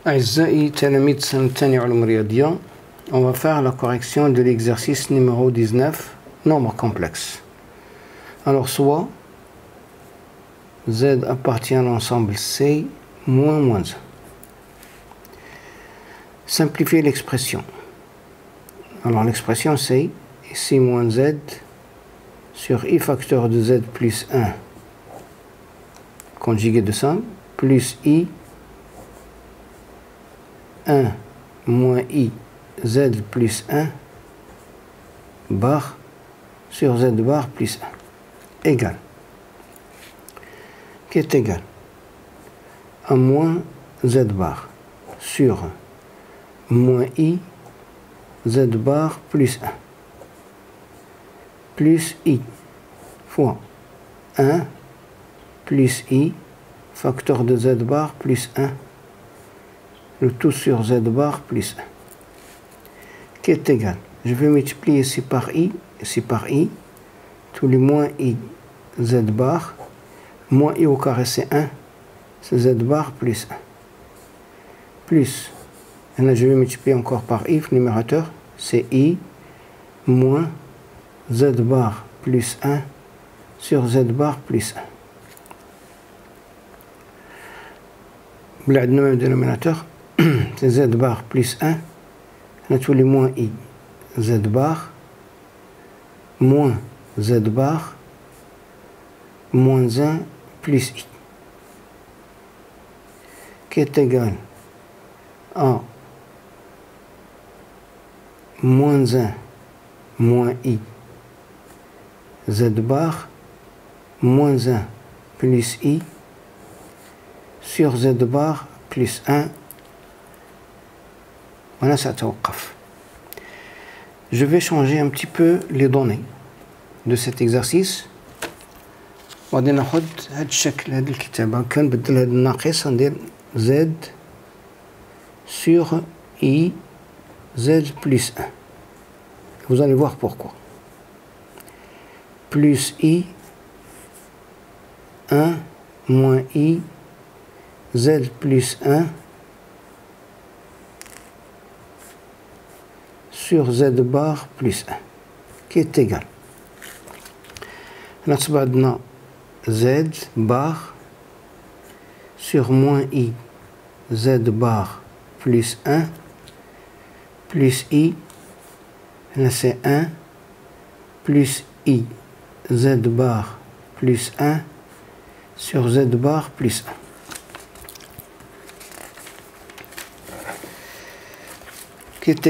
أعزائي تلاميذ السنة الثانية علوم رياضية. On va faire la correction de l'exercice numéro 19, nombre complexe. Alors, soit Z appartient à l'ensemble C moins moins 1. Simplifier l'expression. Alors, l'expression c'est ici moins Z sur I facteur de Z plus 1 conjugué de somme plus I 1 moins I Z plus 1 bar sur Z bar plus 1 égale, qui est égal à moins Z bar sur moins I Z bar plus 1 plus I fois 1 plus I facteur de Z bar plus 1, le tout sur Z bar plus 1, qui est égal. Je vais multiplier ici par I, tous les moins I Z bar, moins I au carré c'est 1, c'est Z bar plus 1, plus, et là je vais multiplier encore par I, le numérateur, c'est I, moins Z bar plus 1 sur Z bar plus 1. Le même dénominateur, c'est Z bar plus 1, on a tous les moins I, Z bar, moins Z bar, moins 1 plus I, qui est égal à moins 1 moins I, Z bar, moins 1 plus I, sur Z bar plus 1. Voilà, ça توقف. Je vais changer un petit peu les données de cet exercice. وغادي ناخد هاد الشكل، هاد الكتابة كنبدل هاد الناقص ندير Z sur I Z plus 1. Vous allez voir pourquoi. Plus I 1 moins I Z plus 1 sur Z bar plus 1, qui est égal. On Z bar sur moins I Z bar plus 1 plus I, là c'est 1 plus I Z bar plus 1 sur Z bar plus 1. Qui est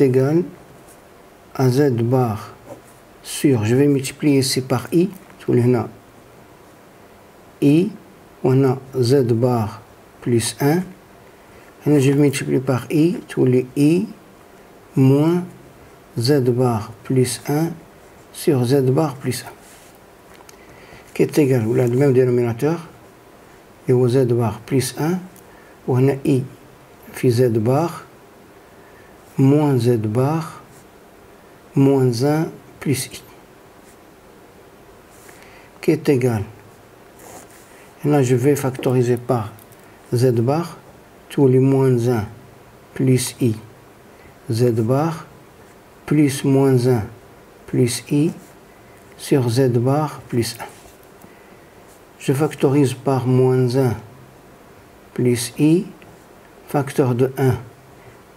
égal à Z bar sur, je vais multiplier ici par I, tous les là I, on a Z bar plus 1, et là je vais multiplier par I, tous les I, moins Z bar plus 1 sur Z bar plus 1, qui est égal, ou là le même dénominateur, et au Z bar plus 1, on a I في Z bar, moins Z bar, moins 1 plus I, qui est égal. Et là, je vais factoriser par Z bar, tous les moins 1 plus I, Z bar, plus moins 1 plus I, sur Z bar plus 1. Je factorise par moins 1 plus I, facteur de 1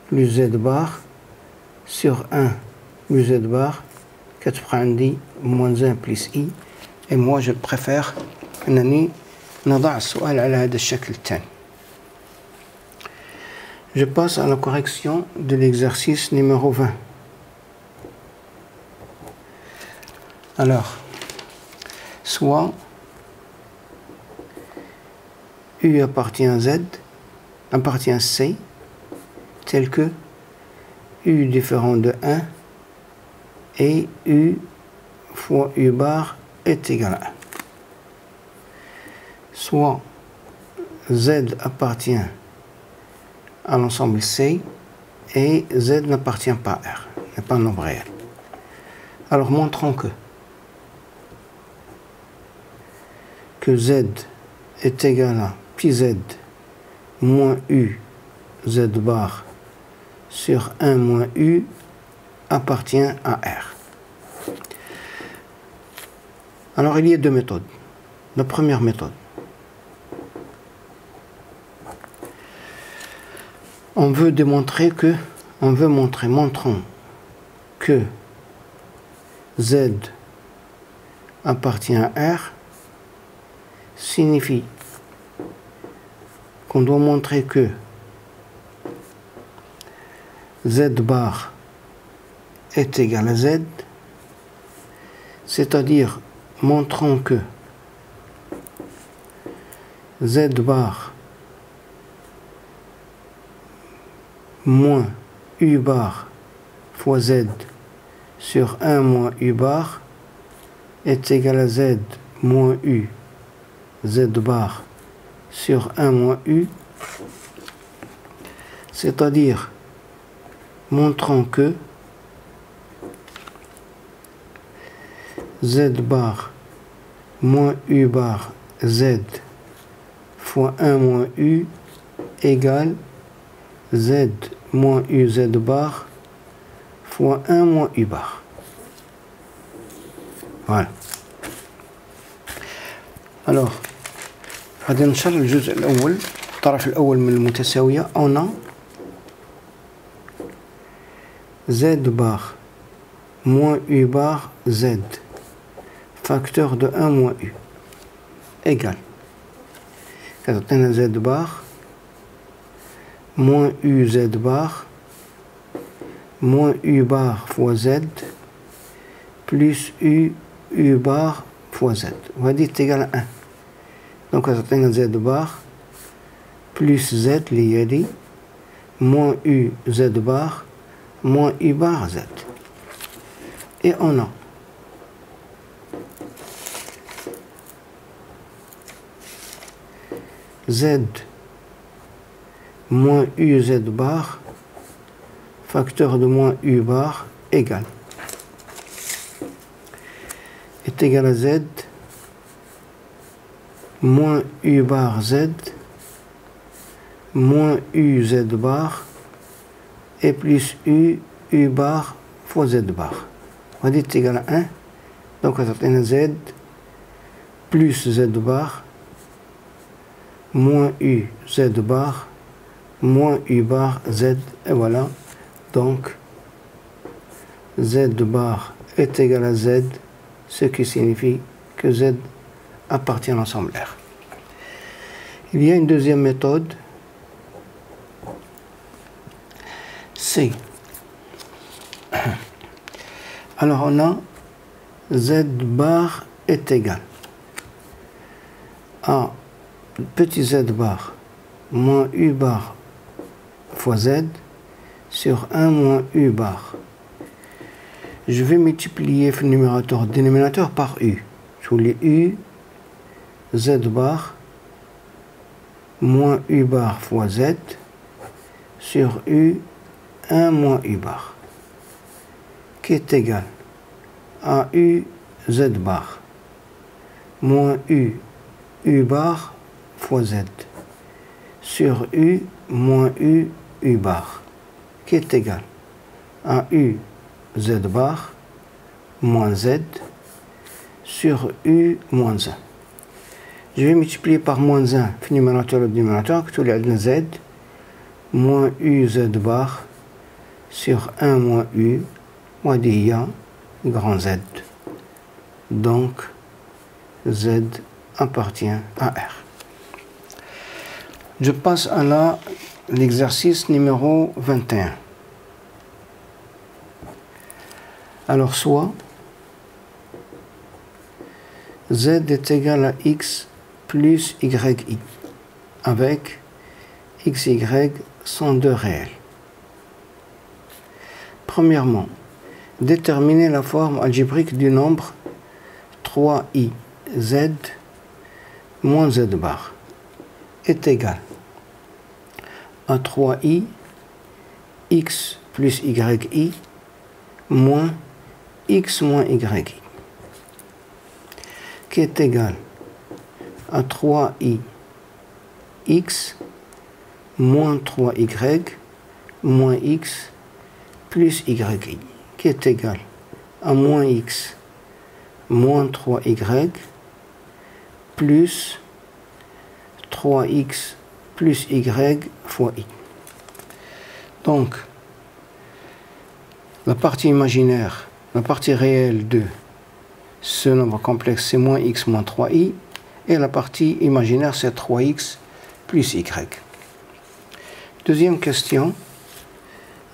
plus Z bar, sur 1 plus Z bar, كتبقى moins 1 plus I, et moi je préfère أنني نضع السؤال على هذا الشكل الثاني. Je passe à la correction de l'exercice numéro 20. Alors, soit U appartient à Z, appartient à C, tel que U différent de 1 et U fois U bar est égal à 1. Soit Z appartient à l'ensemble C et Z n'appartient pas à R, n'est pas un nombre réel. Alors montrons que z est égal à pi z moins u z bar sur 1 moins u appartient à R. Alors il y a deux méthodes. La première méthode, montrons que Z appartient à R, signifie qu'on doit montrer que Z bar est égal à Z, c'est-à-dire montrons que Z bar moins U bar fois Z sur 1 moins U bar est égal à Z moins U Z bar sur 1 moins U, c'est-à-dire montrons que Z bar moins U bar Z fois 1 moins U égale Z moins U Z bar fois 1 moins U bar. Voilà. Alors, غادي نشر الجزء الأول، الطرف الأول من المتساوية. on a Z bar moins U bar Z facteur de 1 moins U égale كتعطينا Z bar moins U Z bar moins U bar fois Z plus U bar fois Z وهذه تيجال 1. donc كتعطينا Z bar plus Z اللي هي دي moins U Z bar moins U bar Z. et on a Z moins U Z bar facteur de moins U bar égale est égal à Z moins U bar Z moins U Z bar et plus U bar fois Z bar. On va dire est égal à 1. donc on a Z plus Z bar moins U Z bar moins U bar Z, et voilà. donc Z bar est égal à Z, ce qui signifie que Z appartient à l'ensemble R. Il y a une deuxième méthode, C. Alors on a Z bar est égal à petit Z bar moins U bar fois Z sur 1 moins U bar. Je vais multiplier le numérateur dénominateur par U. Sous les U, Z bar moins U bar fois Z sur U 1 moins U bar, qui est égal à U Z bar moins U bar fois Z sur U moins U bar, qui est égal à U Z bar moins Z sur U moins 1. Je vais multiplier par moins 1 في numérateur et dénominateur, que les Z moins U Z bar sur 1 moins U, وهذه grand Z. donc Z appartient à R. Je passe à l'exercice numéro 21. Alors soit Z est égal à X plus YI, avec X, Y sont deux réels. Premièrement, déterminer la forme algébrique du nombre 3i Z moins Z bar est égal à 3i X plus YI moins X moins YI, qui est égal à 3i x moins 3y moins x plus yi, qui est égal à moins x moins 3y plus 3x plus y fois i. Donc, la partie imaginaire, la partie réelle de ce nombre complexe, c'est moins x moins 3i, et la partie imaginaire, c'est 3x plus y. Deuxième question,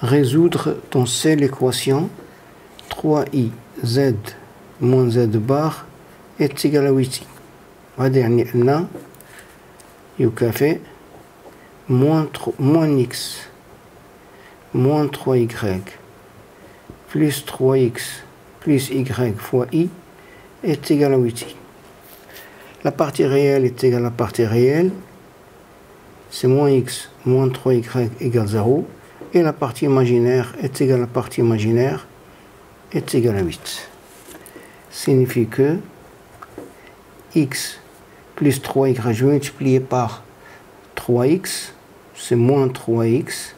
résoudre dans C l'équation 3i z moins z bar est égal à 8i. وهذا لنا يكافئ moins x moins 3y plus 3x plus y fois i est égal à 8i. La partie réelle est égale à la partie réelle, c'est moins x moins 3y égale 0, et la partie imaginaire est égale à la partie imaginaire est égale à 8. Signifie que x plus 3y, je vais multiplier par 3x, c'est moins 3x,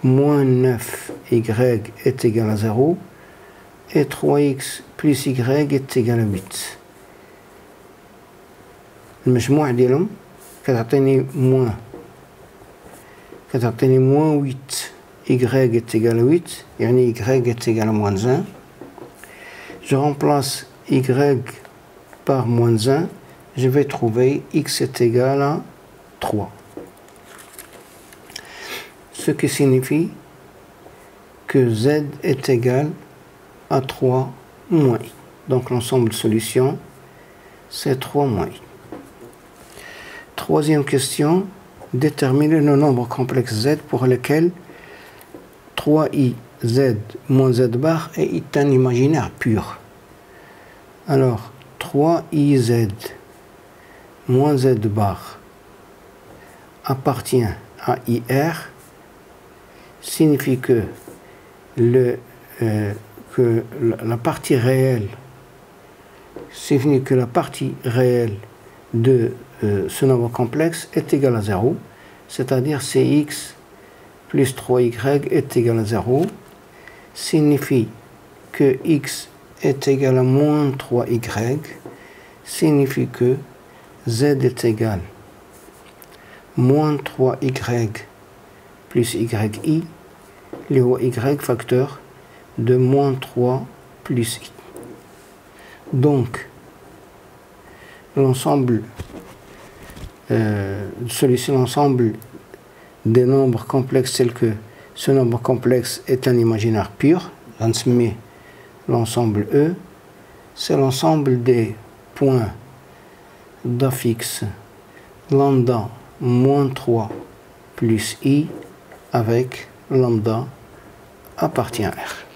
moins 9y est égal à 0, et 3x plus y est égal à 8. المجموع ديالهم كتعطيني moins 8 y est égal à 8, يعني y est égal à moins 1. Je remplace y par moins 1, je vais trouver x est égal à 3. Ce qui signifie que z est égal à 3 moins i. Donc l'ensemble de solutions, c'est 3 moins i. Troisième question, déterminer le nombre complexe z pour lequel 3i z moins z bar est un imaginaire pur. Alors, 3iz moins z bar appartient à ir, signifie que, la partie réelle de ce nombre complexe est égale à 0, c'est-à-dire cx plus 3y est égal à 0, signifie que x est égal à moins 3y, signifie que z est égal à moins 3y plus yi, les y facteur de moins 3 plus i. Donc, l'ensemble l'ensemble des nombres complexes tels que ce nombre complexe est un imaginaire pur, l'ensemble E, c'est l'ensemble des points d'affixe lambda moins 3 plus i avec lambda appartient à R.